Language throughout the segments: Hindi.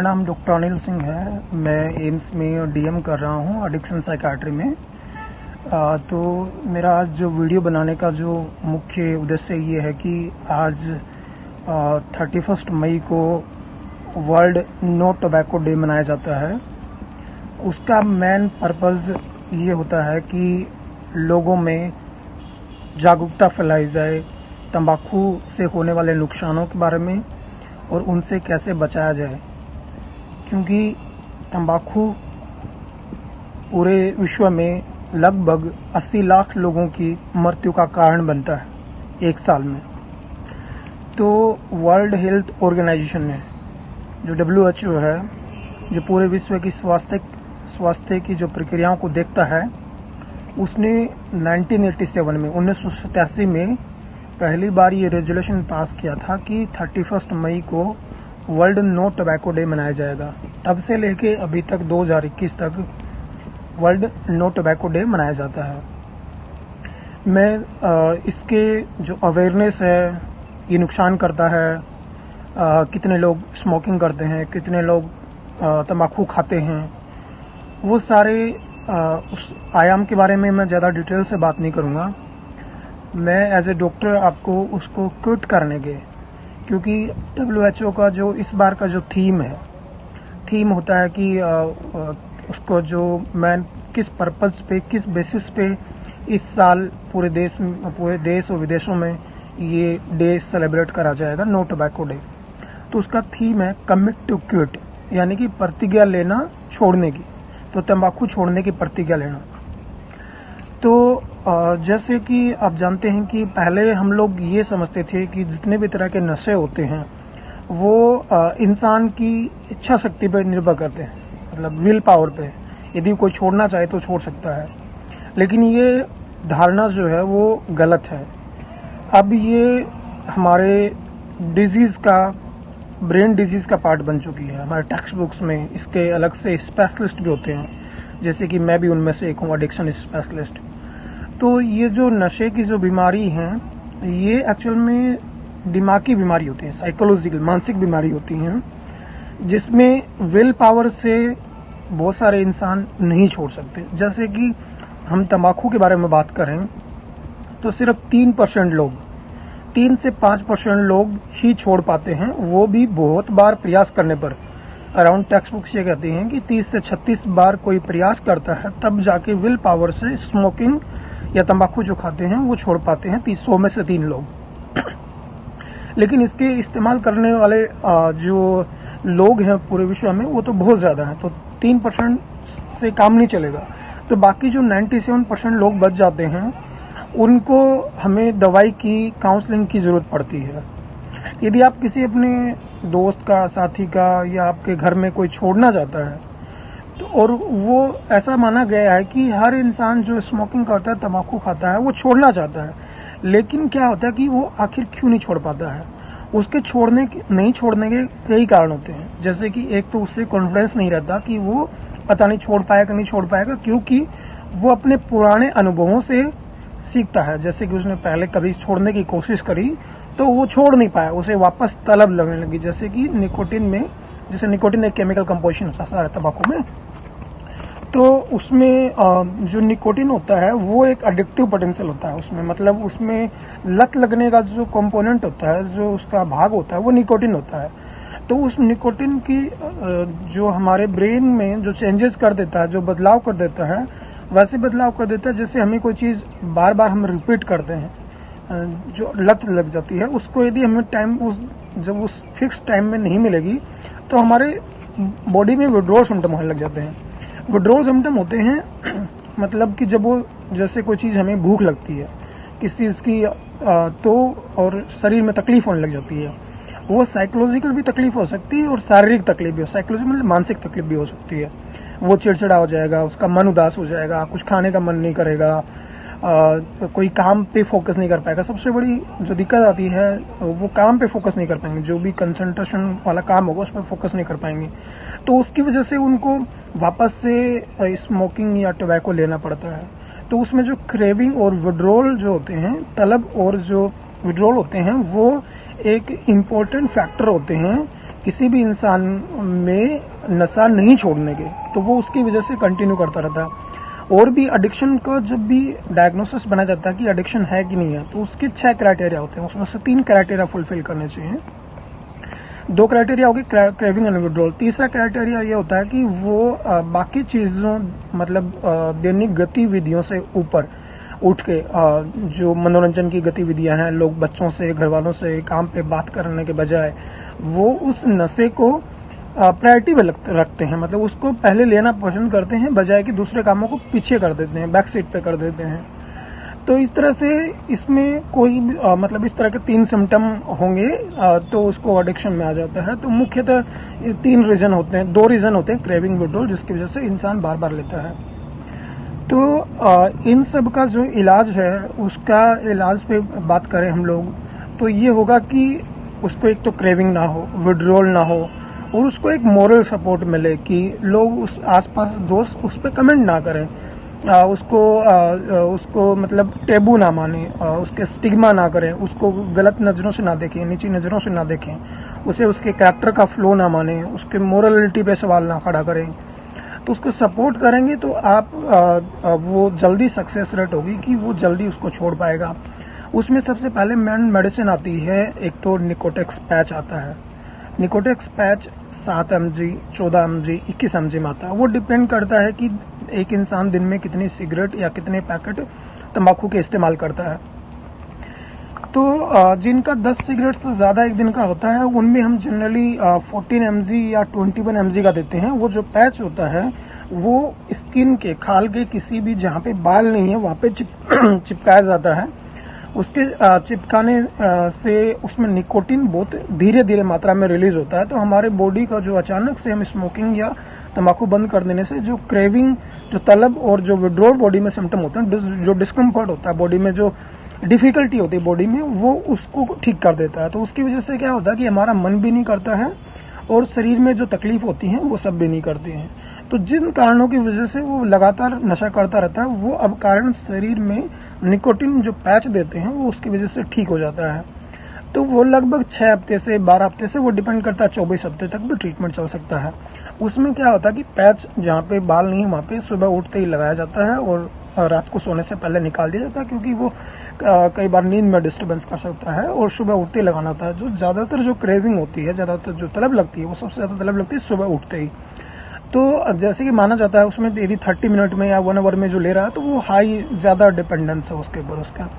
नाम डॉक्टर अनिल सिंह है। मैं एम्स में डीएम कर रहा हूँ एडिक्शन साइकाट्री में। तो मेरा आज जो वीडियो बनाने का जो मुख्य उद्देश्य ये है कि आज 31 मई को वर्ल्ड नो टोबैको डे मनाया जाता है। उसका मेन पर्पज़ ये होता है कि लोगों में जागरूकता फैलाई जाए तंबाकू से होने वाले नुकसानों के बारे में और उनसे कैसे बचाया जाए, क्योंकि तंबाकू पूरे विश्व में लगभग 80 लाख लोगों की मृत्यु का कारण बनता है एक साल में। तो वर्ल्ड हेल्थ ऑर्गेनाइजेशन ने, जो WHO है, जो पूरे विश्व की स्वास्थ्य की जो प्रक्रियाओं को देखता है, उसने 1987 में 1987 में पहली बार ये रेजोल्यूशन पास किया था कि 31 मई को वर्ल्ड नो टोबैको डे मनाया जाएगा। तब से लेके अभी तक 2021 तक वर्ल्ड नो टोबैको डे मनाया जाता है। मैं इसके जो अवेयरनेस है, ये नुकसान करता है, कितने लोग स्मोकिंग करते हैं, कितने लोग तंबाकू खाते हैं, वो सारे उस आयाम के बारे में मैं ज़्यादा डिटेल से बात नहीं करूँगा। मैं एज ए डॉक्टर आपको उसको क्विट करने के, क्योंकि WHO का जो इस बार का जो थीम होता है कि उसको जो मैं किस पर्पज़ पे, किस बेसिस पे इस साल पूरे देश और विदेशों में ये डे सेलिब्रेट करा जाएगा, नो टोबैको डे। तो उसका थीम है कमिट टू क्विट, यानी कि प्रतिज्ञा लेना छोड़ने की। तो तंबाकू छोड़ने की प्रतिज्ञा लेना। तो जैसे कि आप जानते हैं कि पहले हम लोग ये समझते थे कि जितने भी तरह के नशे होते हैं वो इंसान की इच्छा शक्ति पर निर्भर करते हैं, मतलब विल पावर पे। यदि कोई छोड़ना चाहे तो छोड़ सकता है, लेकिन ये धारणा जो है वो गलत है। अब ये हमारे डिजीज़ का, ब्रेन डिजीज़ का पार्ट बन चुकी है। हमारे टेक्स्ट बुक्स में इसके अलग से स्पेशलिस्ट भी होते हैं, जैसे कि मैं भी उनमें से एक हूँ, एडिक्शन स्पेशलिस्ट। तो ये जो नशे की जो बीमारी हैं, ये एक्चुअल में दिमागी बीमारी होती है, साइकोलॉजिकल, मानसिक बीमारी होती हैं, जिसमें विल पावर से बहुत सारे इंसान नहीं छोड़ सकते। जैसे कि हम तंबाकू के बारे में बात करें तो सिर्फ 3% लोग, 3 से 5% लोग ही छोड़ पाते हैं, वो भी बहुत बार प्रयास करने पर। अराउंड टेक्स्ट बुक्स ये कहती हैं कि 30 से 36 बार कोई प्रयास करता है, तब जाके विल पावर से स्मोकिंग या तंबाकू जो खाते हैं वो छोड़ पाते हैं, 100 में से 3 लोग। लेकिन इसके इस्तेमाल करने वाले जो लोग हैं पूरे विश्व में, वो तो बहुत ज़्यादा हैं। तो 3% से काम नहीं चलेगा। तो बाकी जो 97% लोग बच जाते हैं, उनको हमें दवाई की, काउंसलिंग की ज़रूरत पड़ती है। यदि आप किसी अपने दोस्त का, साथी का, या आपके घर में कोई छोड़ना चाहता है, तो और वो ऐसा माना गया है कि हर इंसान जो स्मोकिंग करता है, तंबाकू खाता है, वो छोड़ना चाहता है। लेकिन क्या होता है कि वो आखिर क्यों नहीं छोड़ पाता है? उसके नहीं छोड़ने के कई कारण होते हैं। जैसे कि एक तो उससे कॉन्फिडेंस नहीं रहता कि वो पता नहीं छोड़ पाएगा, नहीं छोड़ पाएगा, क्योंकि वो अपने पुराने अनुभवों से सीखता है। जैसे कि उसने पहले कभी छोड़ने की कोशिश करी तो वो छोड़ नहीं पाया, उसे वापस तलब लगने लगी। जैसे कि निकोटिन में, जैसे निकोटिन एक केमिकल कंपोजिशन होता है तंबाकू में, तो उसमें जो निकोटिन होता है वो एक एडिक्टिव पोटेंशियल होता है उसमें, मतलब उसमें लत लगने का जो कंपोनेंट होता है, जो उसका भाग होता है, वो निकोटिन होता है। तो उस निकोटिन की जो हमारे ब्रेन में जो चेंजेस कर देता है, जो बदलाव कर देता है, वैसे बदलाव कर देता है जैसे हमें कोई चीज़ बार बार हम रिपीट करते हैं, जो लत लग जाती है, उसको यदि हमें जब उस फिक्स टाइम में नहीं मिलेगी तो हमारे बॉडी में विड्रॉल सिम्टम होने लग जाते हैं। विड्रॉल सिम्टम होते हैं मतलब कि जब वो, जैसे कोई चीज़ हमें भूख लगती है किस चीज़ की, तो और शरीर में तकलीफ होने लग जाती है। वो साइकोलॉजिकल भी तकलीफ हो सकती है और शारीरिक तकलीफ भी हो, साइकोलॉजिकल मतलब मानसिक तकलीफ भी हो सकती है। वो चिड़चिड़ा हो जाएगा, उसका मन उदास हो जाएगा, कुछ खाने का मन नहीं करेगा, कोई काम पे फोकस नहीं कर पाएगा। सबसे बड़ी जो दिक्कत आती है वो काम पे फोकस नहीं कर पाएंगे, जो भी कंसंट्रेशन वाला काम होगा उस पर फोकस नहीं कर पाएंगे। तो उसकी वजह से उनको वापस से स्मोकिंग या टोबैको लेना पड़ता है। तो उसमें जो क्रेविंग और विड्रॉल जो होते हैं, तलब और जो विड्रॉल होते हैं, वो एक इम्पोर्टेंट फैक्टर होते हैं किसी भी इंसान में नशा नहीं छोड़ने के, तो वो उसकी वजह से कंटिन्यू करता रहता है। और भी एडिक्शन का जब भी डायग्नोसिस बनाया जाता है कि एडिक्शन है कि नहीं है, तो उसके 6 क्राइटेरिया होते हैं, उसमें से 3 क्राइटेरिया फुलफिल करने चाहिए। 2 क्राइटेरिया हो गए क्रेविंग एंड विड्रॉल। तीसरा क्राइटेरिया ये होता है कि वो बाकी चीज़ों मतलब दैनिक गतिविधियों से ऊपर उठ के जो मनोरंजन की गतिविधियां हैं, लोग बच्चों से, घर वालों से काम पे बात करने के बजाय वो उस नशे को प्रायोरिटी में रखते हैं, मतलब उसको पहले लेना पसंद करते हैं बजाय कि दूसरे कामों को पीछे कर देते हैं, बैक सीट पे कर देते हैं। तो इस तरह से इसमें कोई मतलब इस तरह के 3 सिम्टम होंगे तो उसको एडिक्शन में आ जाता है। तो मुख्यतः 3 रीजन होते हैं, 2 रीजन होते हैं क्रेविंग विड्रॉल, जिसकी वजह से इंसान बार बार लेता है। तो इन सब का जो इलाज है, उसका इलाज पे बात करें हम लोग, तो ये होगा कि उसको एक तो क्रेविंग ना हो, विड्रॉल ना हो, और उसको एक मोरल सपोर्ट मिले कि लोग उस आसपास दोस्त उस पर कमेंट ना करें, उसको मतलब टेबू ना माने, उसके स्टिग्मा ना करें, उसको गलत नज़रों से ना देखें, नीची नज़रों से ना देखें, उसे उसके कैरेक्टर का फ्लो ना माने, उसके मोरलिटी पे सवाल ना खड़ा करें। तो उसको सपोर्ट करेंगे तो आप वो जल्दी सक्सेस रेट होगी कि वो जल्दी उसको छोड़ पाएगा। उसमें सबसे पहले मेडिसिन आती है, एक तो निकोटेक्स पैच आता है। Nicotex patch 7 mg, 14 mg, 21 mg में आता है। वो डिपेंड करता है कि एक इंसान दिन में कितनी सिगरेट या कितने पैकेट तंबाकू के इस्तेमाल करता है। तो जिनका 10 सिगरेट से ज़्यादा एक दिन का होता है, उनमें हम जनरली 14 mg या 21 mg का देते हैं। वो जो पैच होता है वो स्किन के, खाल के किसी भी जहाँ पे बाल नहीं है वहाँ पे चिपकाया जाता है। उसके चिपकाने से उसमें निकोटिन बहुत धीरे धीरे मात्रा में रिलीज होता है। तो हमारे बॉडी का जो अचानक से हम स्मोकिंग या तंबाकू बंद कर देने से जो क्रेविंग, जो तलब और जो विड्रॉल बॉडी में सिम्टम होते हैं, जो डिस्कम्फर्ट होता है बॉडी में, जो डिफिकल्टी होती है बॉडी में, वो उसको ठीक कर देता है। तो उसकी वजह से क्या होता है कि हमारा मन भी नहीं करता है और शरीर में जो तकलीफ होती है वो सब भी नहीं करते हैं। तो जिन कारणों की वजह से वो लगातार नशा करता रहता है, वो अब कारण शरीर में निकोटिन जो पैच देते हैं वो उसकी वजह से ठीक हो जाता है। तो वो लगभग 6 हफ्ते से 12 हफ्ते से, वो डिपेंड करता है, 24 हफ्ते तक भी ट्रीटमेंट चल सकता है। उसमें क्या होता है कि पैच जहाँ पे बाल नहीं वहाँ पे सुबह उठते ही लगाया जाता है और रात को सोने से पहले निकाल दिया जाता है, क्योंकि वो कई बार नींद में डिस्टर्बेंस कर सकता है, और सुबह उठते ही लगाना होता है। जो ज़्यादातर जो क्रेविंग होती है, ज़्यादातर जो तलब लगती है, वो सबसे ज़्यादा तलब लगती है सुबह उठते ही। तो जैसे कि माना जाता है उसमें यदि 30 मिनट में या 1 आवर में जो ले रहा है तो वो हाई ज़्यादा डिपेंडेंस है उसके ऊपर, उसका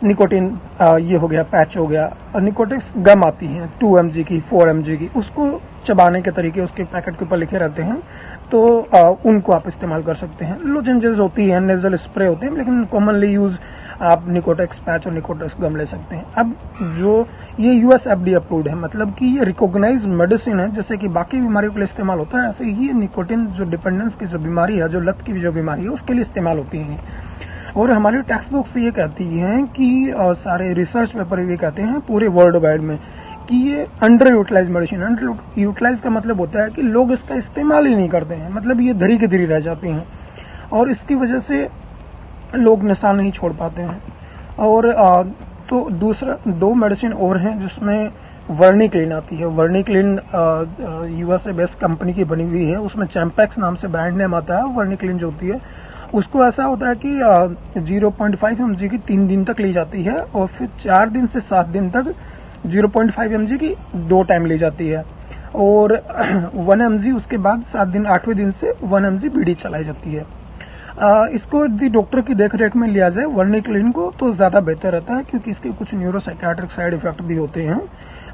निकोटिन। ये हो गया, पैच हो गया। निकोटिक्स गम आती है 2 mg की, 4 mg की, उसको चबाने के तरीके उसके पैकेट के ऊपर लिखे रहते हैं, तो उनको आप इस्तेमाल कर सकते हैं। लोजेंजेस होती हैं, नेजल स्प्रे होते हैं, लेकिन कॉमनली यूज आप निकोटेक्स पैच और निकोटेक्स गम ले सकते हैं। अब जो ये US FDA अप्रूव्ड है, मतलब कि ये रिकॉग्नाइज्ड मेडिसिन है, जैसे कि बाकी बीमारियों के लिए इस्तेमाल होता है, ऐसे ही निकोटिन जो डिपेंडेंस की जो बीमारी है, जो लत की जो बीमारी है, उसके लिए इस्तेमाल होती है। और हमारी टेक्स्ट बुक्स ये कहती हैं कि सारे रिसर्च पेपर ये कहते हैं पूरे वर्ल्ड वाइड में कि ये under utilize medicine. Under utilize का मतलब होता है कि लोग इसका इस्तेमाल ही नहीं करते हैं, मतलब ये धरी की धरी रह जाती हैं, और इसकी वजह से लोग नशा नहीं छोड़ पाते हैं। और तो दूसरा 2 मेडिसिन और हैं जिसमें वर्निक्लिन आती है। वर्निक्लिन USA बेस्ड कंपनी की बनी हुई है, उसमें चैम्पैक्स नाम से ब्रांड नेम आता है। वर्निक्लिन जो होती है उसको ऐसा होता है कि 0.5 mg की 3 दिन तक ली जाती है, और फिर 4 दिन से 7 दिन तक 0.5 mg की 2 टाइम ली जाती है, और 1 mg उसके बाद 7 दिन 8वें दिन से 1 mg बीडी चलाई जाती है। इसको यदि डॉक्टर की देखरेख में लिया जाए वर्निक्लिन को तो ज़्यादा बेहतर रहता है, क्योंकि इसके कुछ न्यूरोसाइकियाट्रिक साइड इफेक्ट भी होते हैं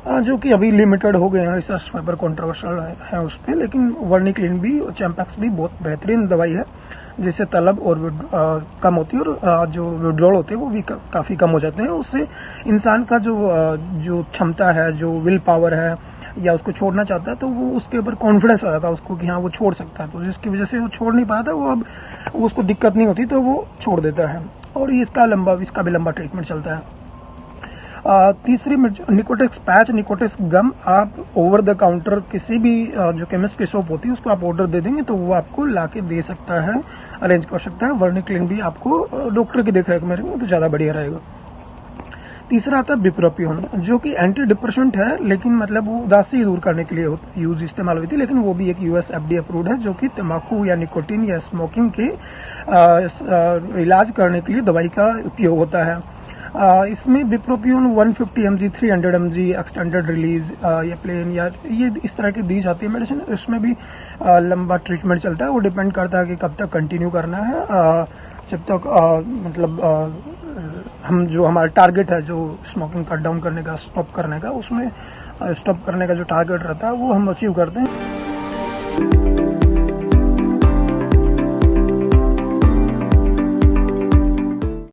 जो कि अभी लिमिटेड हो गए हैं, रिसर्च पेपर कंट्रोवर्शियल है उस पर। लेकिन वर्निक्लिन भी और चैम्पैक्स भी बहुत बेहतरीन दवाई है, जिससे तलब और कम होती है, और जो विड्रॉल होते हैं वो भी काफ़ी कम हो जाते हैं। उससे इंसान का जो क्षमता है, जो विल पावर है, या उसको छोड़ना चाहता है, तो वो उसके ऊपर कॉन्फिडेंस आ जाता है उसको कि हाँ वो छोड़ सकता है। तो जिसकी वजह से वो छोड़ नहीं पाता, वो अब उसको दिक्कत नहीं होती तो वो छोड़ देता है, और इसका भी लंबा ट्रीटमेंट चलता है। तीसरी निकोटेक्स पैच, निकोटेक्स गम आप ओवर द काउंटर किसी भी जो केमिस्ट की शॉप होती है उसको आप ऑर्डर दे देंगे तो वो आपको ला के दे सकता है, अरेंज कर सकता है। वर्निक्लिन भी आपको डॉक्टर की देखरेख में रहेंगे तो ज़्यादा बढ़िया रहेगा। तीसरा आता है बिप्रोपियोन, जो कि एंटी डिप्रेशेंट है, लेकिन मतलब वो उदासी दूर करने के लिए यूज इस्तेमाल हुई थी, लेकिन वो भी एक यूएस एफडीए अप्रूव्ड है, जो कि तंबाकू या निकोटीन या स्मोकिंग के इलाज करने के लिए दवाई का उपयोग होता है। इसमें बिप्रोपियोन 150 mg, 300 mg एक्सटेंडेड रिलीज या प्लेन या ये इस तरह की दी जाती है मेडिसिन। इसमें भी लंबा ट्रीटमेंट चलता है, वो डिपेंड करता है कि कब तक कंटिन्यू करना है। जब तक हम जो हमारा टारगेट है, जो स्मोकिंग कट डाउन करने का, स्टॉप करने का, उसमें स्टॉप करने का जो टारगेट रहता है वो हम अचीव करते हैं।